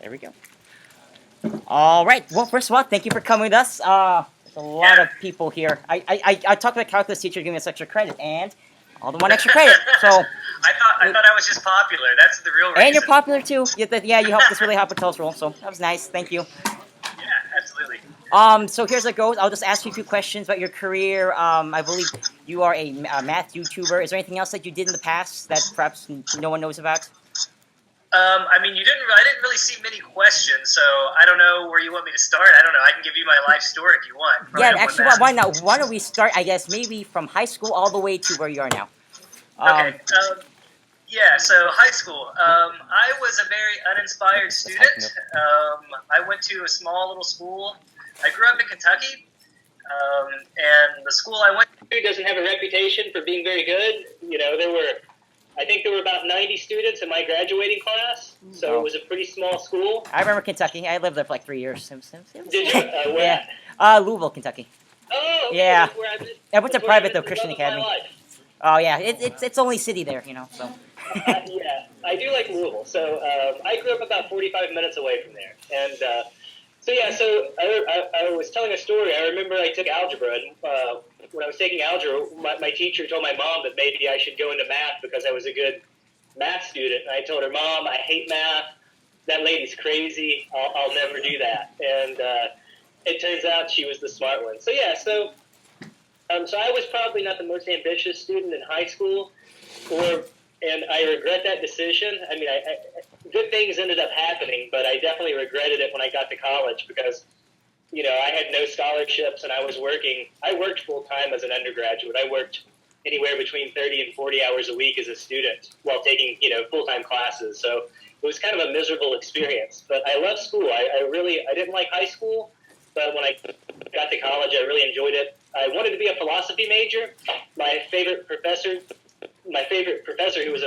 There we go. All right. Well, first of all, thank you for coming with us. There's a lot of people here. I talked to the calculus teacher giving us extra credit, and all the one extra credit. So I thought I was just popular. That's the real reason. and you're popular too. Yeah, you helped us really help with Tulsa roll, so that was nice. Thank you. Yeah, absolutely. So here's how it goes. I'll just ask you a few questions about your career. I believe you are a math YouTuber. Is there anything else that you did in the past that perhaps no one knows about? I mean, I didn't really see many questions, so I don't know where you want me to start. I don't know. I can give you my life story if you want. Yeah, actually, why not? Why don't we start? I guess maybe from high school all the way to where you are now. Okay. Yeah, so high school. I was a very uninspired student. I went to a small little school. I grew up in Kentucky, and the school I went to doesn't have a reputation for being very good. You know, I think there were about 90 students in my graduating class, so it was a pretty small school. I remember Kentucky. I lived there for like 3 years. Did you? Where? Yeah, Louisville, Kentucky. Oh, okay. Yeah. That's where I went to private though, the Christian love of my Academy. life. Oh yeah, it's only city there, you know. So. Yeah, I do like Louisville. So I grew up about 45 minutes away from there, and so I was telling a story. I remember I took algebra, and when I was taking algebra, my teacher told my mom that maybe I should go into math because I was a good math student. And I told her, Mom, I hate math. That lady's crazy. I'll never do that. And it turns out she was the smart one. So yeah, so I was probably not the most ambitious student in high school, and I regret that decision. I mean, good things ended up happening, but I definitely regretted it when I got to college because, you know, I had no scholarships and I was working. I worked full time as an undergraduate. I worked anywhere between 30 and 40 hours a week as a student while taking, you know, full time classes. So it was kind of a miserable experience. But I loved school. I didn't like high school, but when I got to college, I really enjoyed it. I wanted to be a philosophy major. My favorite professor, who was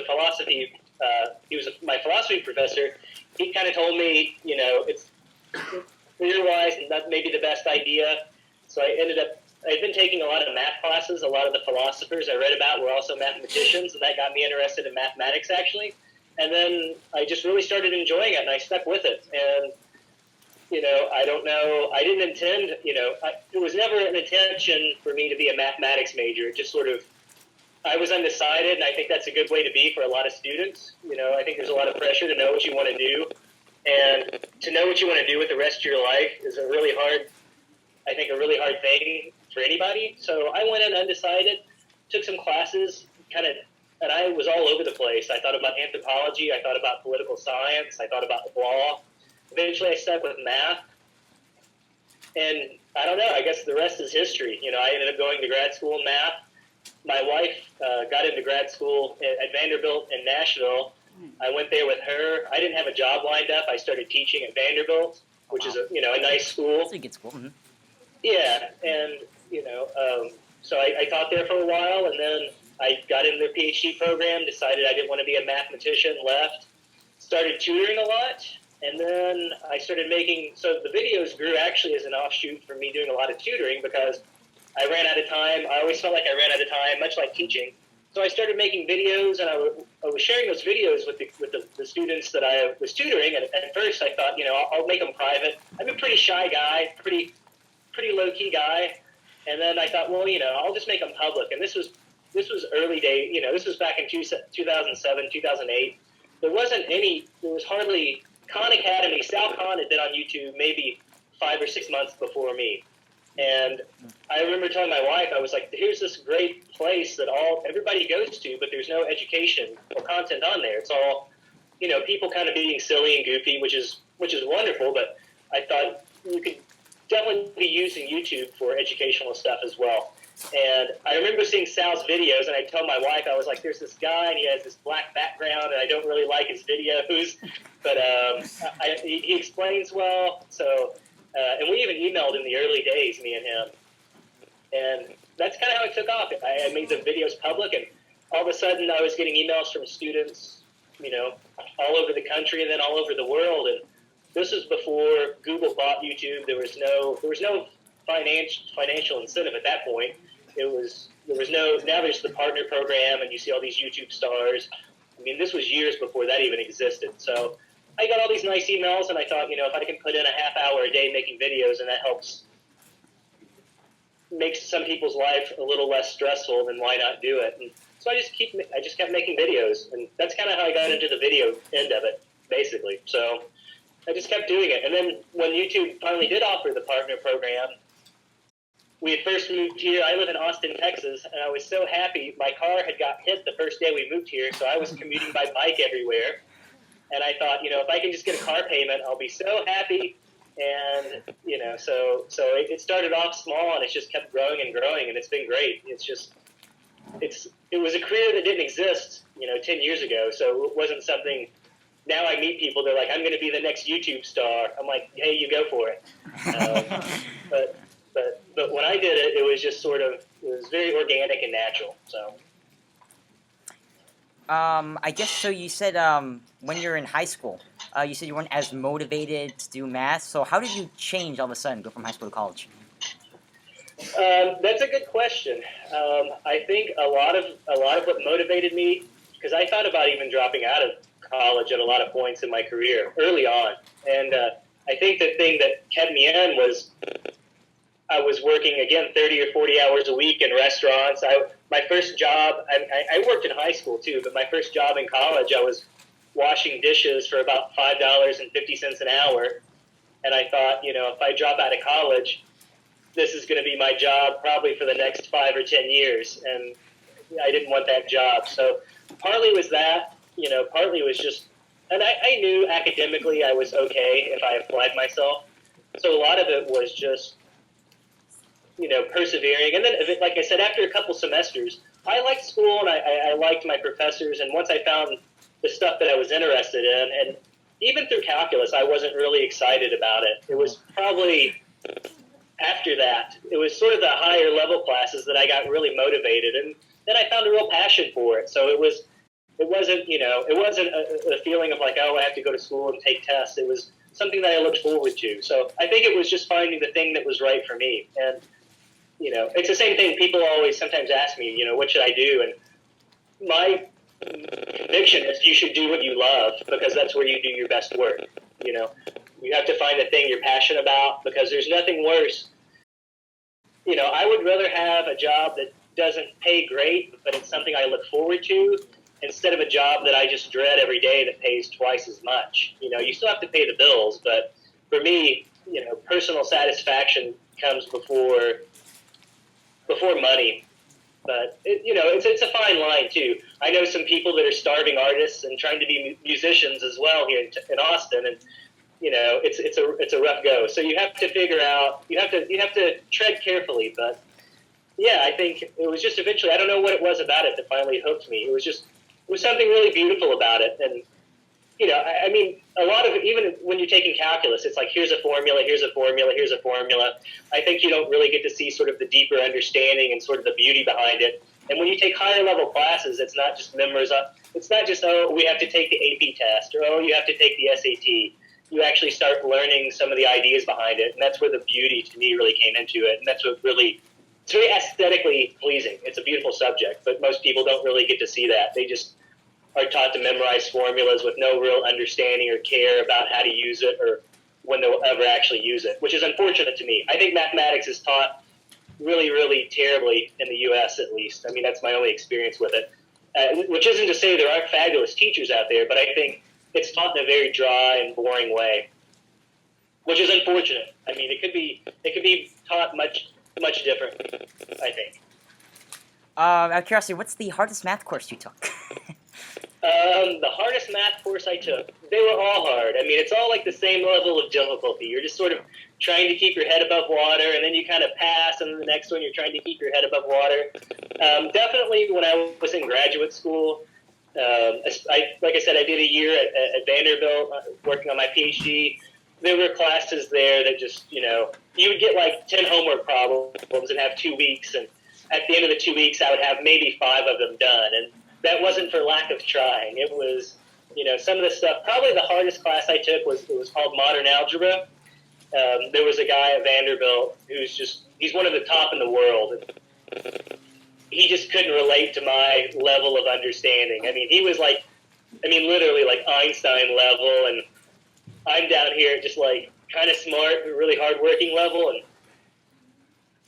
my philosophy professor, he kind of told me, you know, it's career-wise not maybe the best idea. So I'd been taking a lot of math classes. A lot of the philosophers I read about were also mathematicians, and that got me interested in mathematics, actually. And then I just really started enjoying it, and I stuck with it. And, you know, I don't know, I didn't intend, you know, it was never an intention for me to be a mathematics major. It just sort of, I was undecided, and I think that's a good way to be for a lot of students. You know, I think there's a lot of pressure to know what you want to do, and to know what you want to do with the rest of your life is a really hard thing for anybody. So I went in undecided, took some classes, and I was all over the place. I thought about anthropology, I thought about political science, I thought about law. Eventually I stuck with math, and I don't know, I guess the rest is history. You know, I ended up going to grad school in math. My wife got into grad school at Vanderbilt in Nashville. I went there with her. I didn't have a job lined up. I started teaching at Vanderbilt, which is a nice school. It's a good school. Mm-hmm. Yeah, and so I taught there for a while, and then I got into their PhD program. Decided I didn't want to be a mathematician. Left. Started tutoring a lot, and then I started making. So the videos grew actually as an offshoot from me doing a lot of tutoring because I ran out of time. I always felt like I ran out of time, much like teaching. So I started making videos, and I was sharing those videos with the students that I was tutoring. And at first, I thought, you know, I'll make them private. I'm a pretty shy guy, pretty low key guy. And then I thought, well, you know, I'll just make them public. And this was early day. You know, this was back in 2007, 2008. There was hardly Khan Academy. Sal Khan had been on YouTube maybe 5 or 6 months before me. And I remember telling my wife, I was like, here's this great place that everybody goes to, but there's no education or content on there. It's all, you know, people kind of being silly and goofy, which is wonderful, but I thought you could definitely be using YouTube for educational stuff as well. And I remember seeing Sal's videos, and I told my wife, I was like, there's this guy, and he has this black background, and I don't really like his videos, but he explains well, so... and we even emailed in the early days, me and him. And that's kind of how it took off. I made the videos public, and all of a sudden I was getting emails from students, you know, all over the country and then all over the world. And this was before Google bought YouTube. There was no financial incentive at that point. Now there's the partner program, and you see all these YouTube stars. I mean, this was years before that even existed. So I got all these nice emails, and I thought, if I can put in a half hour a day making videos, and that helps makes some people's life a little less stressful, then why not do it? And so I just kept making videos, and that's kind of how I got into the video end of it, basically. So I just kept doing it, and then when YouTube finally did offer the partner program, we had first moved here. I live in Austin, Texas, and I was so happy. My car had got hit the first day we moved here, so I was commuting by bike everywhere. And I thought, if I can just get a car payment, I'll be so happy. And, so it started off small, and it's just kept growing and growing, and it's been great. It was a career that didn't exist, 10 years ago, so it wasn't something. Now I meet people, they're like, I'm going to be the next YouTube star. I'm like, hey, you go for it. But when I did it, it was just it was very organic and natural, so. I guess so. You said when you're in high school, you said you weren't as motivated to do math. So how did you change all of a sudden, go from high school to college? That's a good question. I think a lot of what motivated me, because I thought about even dropping out of college at a lot of points in my career early on, and I think the thing that kept me in was I was working, again, 30 or 40 hours a week in restaurants. My first job, I worked in high school too, but my first job in college, I was washing dishes for about $5.50 an hour. And I thought, if I drop out of college, this is going to be my job probably for the next 5 or 10 years. And I didn't want that job. So partly was that, partly was just, and I knew academically I was okay if I applied myself. So a lot of it was just, persevering. And then, like I said, after a couple semesters, I liked school and I liked my professors. And once I found the stuff that I was interested in, and even through calculus, I wasn't really excited about it. It was probably after that, it was sort of the higher level classes that I got really motivated. And then I found a real passion for it. So it wasn't a feeling of like, oh, I have to go to school and take tests. It was something that I looked forward to. So I think it was just finding the thing that was right for me. And it's the same thing. People always sometimes ask me, what should I do? And my conviction is you should do what you love, because that's where you do your best work. You have to find the thing you're passionate about, because there's nothing worse. I would rather have a job that doesn't pay great, but it's something I look forward to, instead of a job that I just dread every day that pays twice as much. You still have to pay the bills, but for me, personal satisfaction comes before money. But it's a fine line too. I know some people that are starving artists and trying to be musicians as well here in Austin, and it's a rough go. So you have to figure out, you have to tread carefully. But yeah, I think it was just eventually, I don't know what it was about it that finally hooked me. It was something really beautiful about it. And I mean, a lot of it, even when you're taking calculus, it's like, here's a formula, here's a formula, here's a formula. I think you don't really get to see sort of the deeper understanding and sort of the beauty behind it. And when you take higher level classes, it's not just it's not just, oh, we have to take the AP test, or, oh, you have to take the SAT. You actually start learning some of the ideas behind it. And that's where the beauty to me really came into it. And that's what really, it's very aesthetically pleasing. It's a beautiful subject, but most people don't really get to see that. They just are taught to memorize formulas with no real understanding or care about how to use it or when they'll ever actually use it, which is unfortunate to me. I think mathematics is taught really, really terribly in the U.S. at least. I mean, that's my only experience with it, which isn't to say there aren't fabulous teachers out there, but I think it's taught in a very dry and boring way, which is unfortunate. I mean, it could be taught much, much different, I think. Out of curiosity, what's the hardest math course you took? The hardest math course I took, they were all hard. I mean, it's all like the same level of difficulty. You're just sort of trying to keep your head above water, and then you kind of pass, and then the next one you're trying to keep your head above water. Definitely when I was in graduate school, like I said, I did a year at Vanderbilt working on my PhD. There were classes there that just, you would get like 10 homework problems and have 2 weeks, and at the end of the 2 weeks, I would have maybe 5 of them done, and that wasn't for lack of trying. It was, some of the stuff. Probably the hardest class I took was called Modern Algebra. There was a guy at Vanderbilt he's one of the top in the world. He just couldn't relate to my level of understanding. I mean, he was literally like Einstein level, and I'm down here just like kind of smart, really hardworking level, and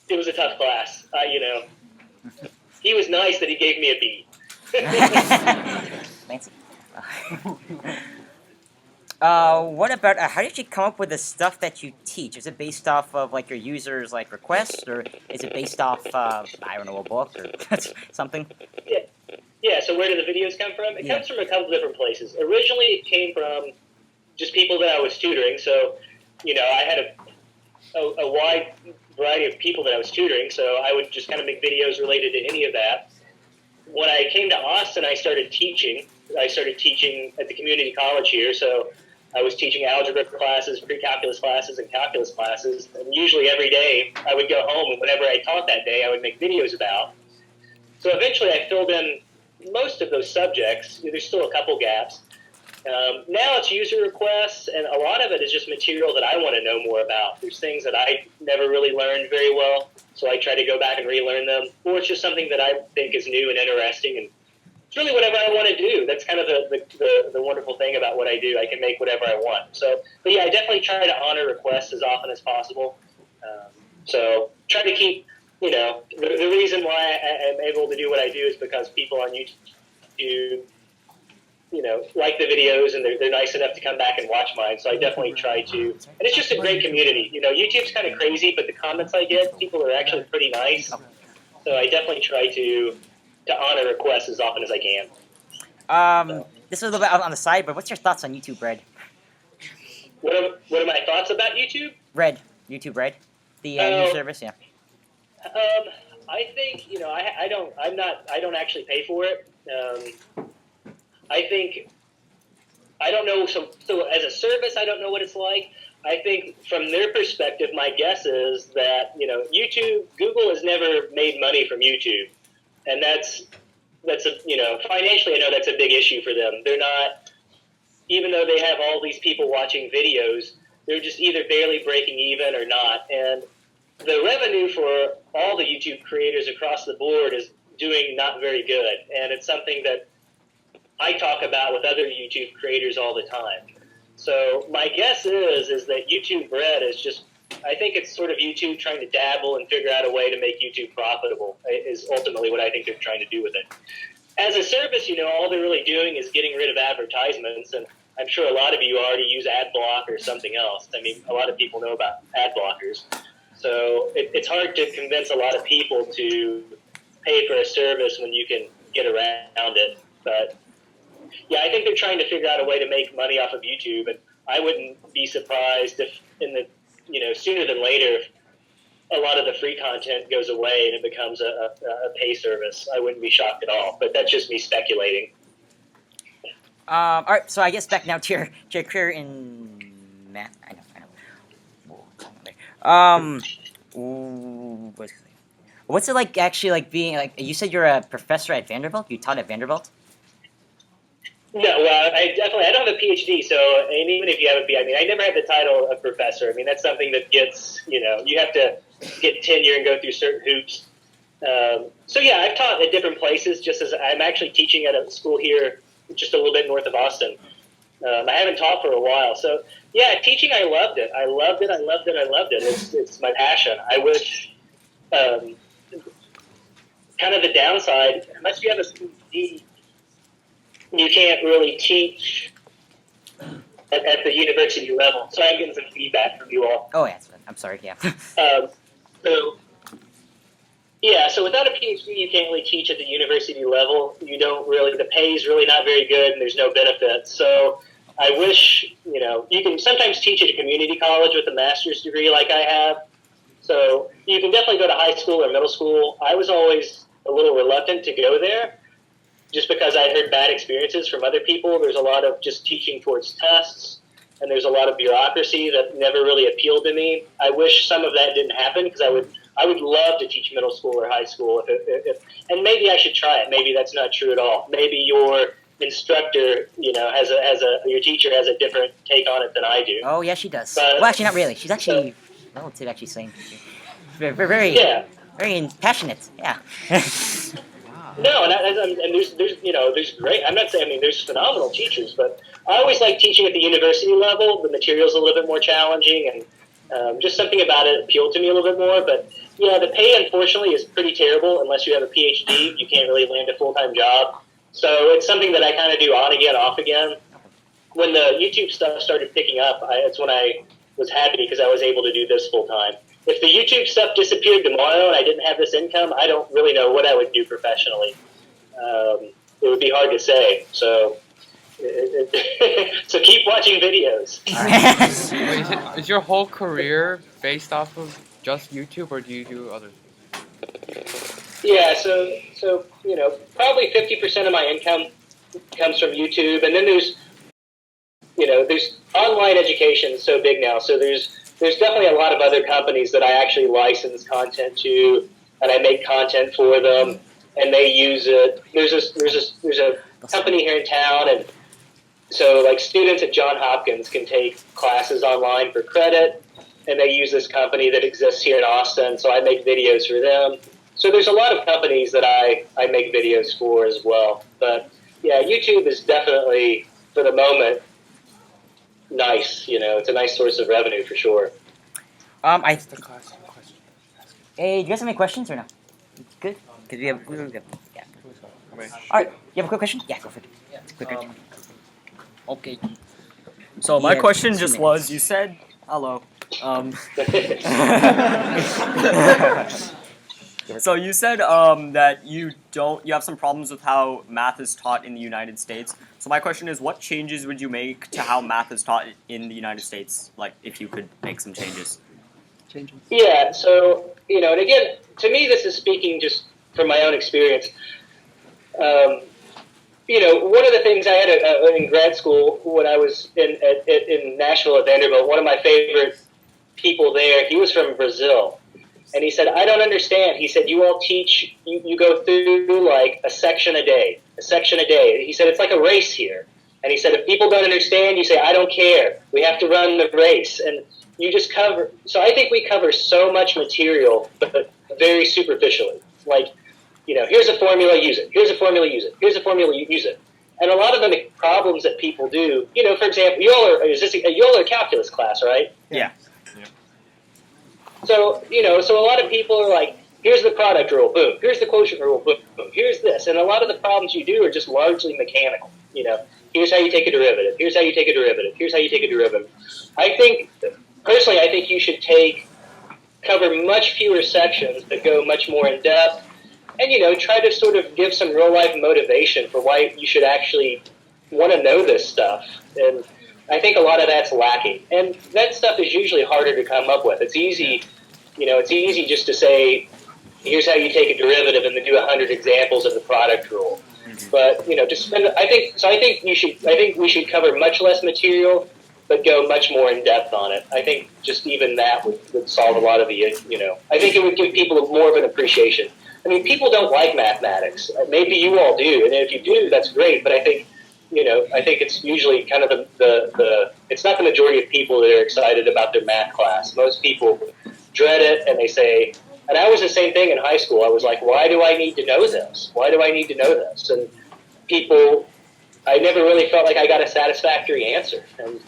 it was a tough class. He was nice that he gave me a B. Fancy. What about how did you come up with the stuff that you teach? Is it based off of like your users' like requests, or is it based off I don't know, a book or something? Yeah. So where do the videos come from? It comes from a couple different places. Originally, it came from just people that I was tutoring. So, I had a wide variety of people that I was tutoring. So I would just kind of make videos related to any of that. When I came to Austin, I started teaching. I started teaching at the community college here. So I was teaching algebra classes, pre-calculus classes, and calculus classes. And usually every day I would go home, and whatever I taught that day, I would make videos about. So eventually I filled in most of those subjects. There's still a couple gaps. Now it's user requests, and a lot of it is just material that I want to know more about. There's things that I never really learned very well, so I try to go back and relearn them. Or it's just something that I think is new and interesting, and it's really whatever I want to do. That's kind of the wonderful thing about what I do. I can make whatever I want. But yeah, I definitely try to honor requests as often as possible. So try to keep, the reason why I'm able to do what I do is because people on YouTube, like the videos, and they're nice enough to come back and watch mine. So I definitely try to, and it's just a great community. YouTube's kind of crazy, but the comments I get, people are actually pretty nice. So I definitely try to honor requests as often as I can. This is a little bit on the side, but what's your thoughts on YouTube Red? What are my thoughts about YouTube? YouTube Red, the new service, yeah. I think I don't actually pay for it. I don't know. So as a service, I don't know what it's like. I think from their perspective, my guess is that Google has never made money from YouTube, and that's financially, I know that's a big issue for them. They're not, even though they have all these people watching videos, they're just either barely breaking even or not. And the revenue for all the YouTube creators across the board is doing not very good, and it's something that I talk about with other YouTube creators all the time. So my guess is that YouTube Red is just, I think it's sort of YouTube trying to dabble and figure out a way to make YouTube profitable is ultimately what I think they're trying to do with it. As a service, all they're really doing is getting rid of advertisements, and I'm sure a lot of you already use AdBlock or something else. I mean, a lot of people know about ad blockers. So it's hard to convince a lot of people to pay for a service when you can get around it. But yeah, I think they're trying to figure out a way to make money off of YouTube, and I wouldn't be surprised if sooner than later, if a lot of the free content goes away and it becomes a pay service. I wouldn't be shocked at all, but that's just me speculating. All right, so I guess back now to your career in math. I know. What's it like actually like being like? You said you're a professor at Vanderbilt. You taught at Vanderbilt. No, well, I don't have a PhD, so, and even if you have a PhD, I never had the title of professor. I mean, that's something that gets, you have to get tenure and go through certain hoops. So yeah, I've taught at different places, just as I'm actually teaching at a school here, just a little bit north of Austin. I haven't taught for a while. So yeah, teaching, I loved it. I loved it. It's my passion. I wish, kind of the downside, unless you have a PhD, you can't really teach at the university level. So I'm getting some feedback from you all. Oh, yeah, I'm sorry, yeah. So without a PhD, you can't really teach at the university level. The pay is really not very good, and there's no benefit. So I wish, you can sometimes teach at a community college with a master's degree like I have. So you can definitely go to high school or middle school. I was always a little reluctant to go there, just because I heard bad experiences from other people. There's a lot of just teaching towards tests, and there's a lot of bureaucracy that never really appealed to me. I wish some of that didn't happen, because I would love to teach middle school or high school. And maybe I should try it. Maybe that's not true at all. Maybe your instructor, your teacher has a different take on it than I do. Oh, yeah, she does. Well, actually, not really. She's actually relative, actually saying very, very passionate. Yeah. No, and there's great. I'm not saying, I mean, there's phenomenal teachers, but I always like teaching at the university level. The material's a little bit more challenging, and just something about it appealed to me a little bit more. But yeah, the pay unfortunately is pretty terrible. Unless you have a PhD, you can't really land a full-time job. So it's something that I kind of do on again, off again. When the YouTube stuff started picking up, that's when I was happy because I was able to do this full-time. If the YouTube stuff disappeared tomorrow and I didn't have this income, I don't really know what I would do professionally. It would be hard to say. So, so keep watching videos. Wait, is your whole career based off of just YouTube, or do you do other things? Yeah, so probably 50% of my income comes from YouTube, and then there's online education is so big now. So there's definitely a lot of other companies that I actually license content to, and I make content for them, and they use it. There's a company here in town, and so like students at Johns Hopkins can take classes online for credit, and they use this company that exists here in Austin. So I make videos for them. So there's a lot of companies that I make videos for as well. But yeah, YouTube is definitely, for the moment, nice. It's a nice source of revenue for sure. Hey, do you guys have any questions or no? Good? Because we're good. Yeah. Alright, you have a quick question? Yeah, go for it. Quick question. Okay. So my Yeah, question 2 just minutes. was, you said, hello. So you said that you have some problems with how math is taught in the United States. So my question is, what changes would you make to how math is taught in the United States? Like, if you could make some changes. Yeah, so, and again, to me, this is speaking just from my own experience. One of the things I had in grad school when I was in Nashville at Vanderbilt, one of my favorite people there, he was from Brazil. And he said, I don't understand. He said, you all teach, you go through like a section a day. He said, it's like a race here. And he said, if people don't understand, you say, I don't care. We have to run the race. And you just cover. So I think we cover so much material, but very superficially. Like, here's a formula, use it. Here's a formula, use it. Here's a formula, use it. And a lot of the problems that people do, for example, y'all are a calculus class, right? Yeah. So, so a lot of people are like, here's the product rule, boom. Here's the quotient rule, boom, boom. Here's this. And a lot of the problems you do are just largely mechanical. Here's how you take a derivative. Here's how you take a derivative. Here's how you take a derivative. Personally, I think you should cover much fewer sections that go much more in depth and, try to sort of give some real life motivation for why you should actually want to know this stuff. And I think a lot of that's lacking. And that stuff is usually harder to come up with. It's easy, just to say, here's how you take a derivative and then do 100 examples of the product rule. But, I think we should cover much less material, but go much more in depth on it. I think just even that would solve a lot of the, I think it would give people more of an appreciation. I mean, people don't like mathematics. Maybe you all do. And if you do, that's great. But I think, I think it's usually kind of it's not the majority of people that are excited about their math class. Most people dread it, and they say, and I was the same thing in high school. I was like, why do I need to know this? Why do I need to know this? And I never really felt like I got a satisfactory answer. And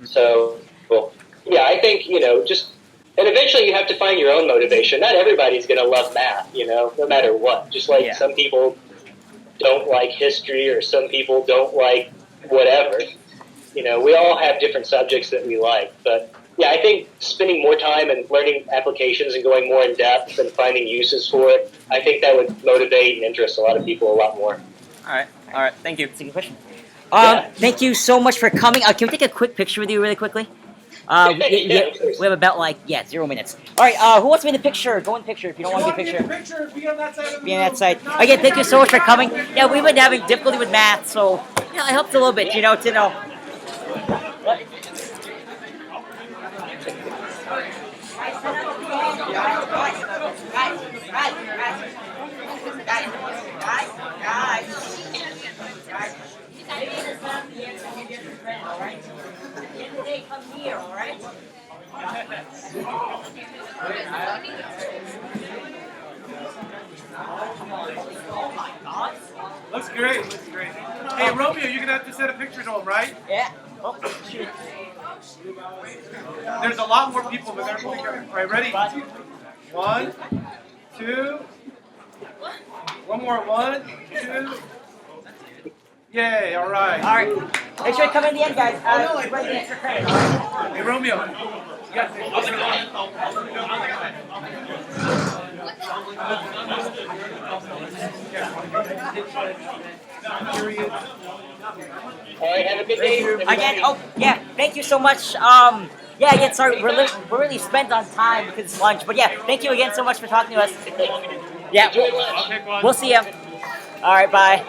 so, I think, and eventually you have to find your own motivation. Not everybody's going to love math, no matter what. Just like some people don't like history, or some people don't like whatever. We all have different subjects that we like. But yeah, I think spending more time and learning applications and going more in depth and finding uses for it, I think that would motivate and interest a lot of people a lot more. All right. Thank you. That's a good question. Thank you so much for coming. Can we take a quick picture with you really quickly? We have about 0 minutes. All right, who wants to be in the picture? Go in the picture. If you don't want to be in the picture, Be on that side. be on that side. Again, thank you so much for coming. Yeah, we've been having difficulty with math, so it helps a little bit, to know. Come here, all right? Looks great. Looks great. Hey, Romeo, you're gonna have to send a picture to him, right? Yeah. Oh, shoot. There's a lot more people, but they're all right. Ready? 1, 2. One more. 1, 2. Yay! All right. All right. Make sure you come in the end, guys. Write the extra credit. All right? Hey, Romeo. You got All right, have a good day. everybody. Again, oh yeah, thank you so much. Yeah, again, sorry, we're really spent on time because it's lunch, but yeah, thank you again so much for talking to us. Yeah, Enjoy lunch. we'll see you. All right, bye.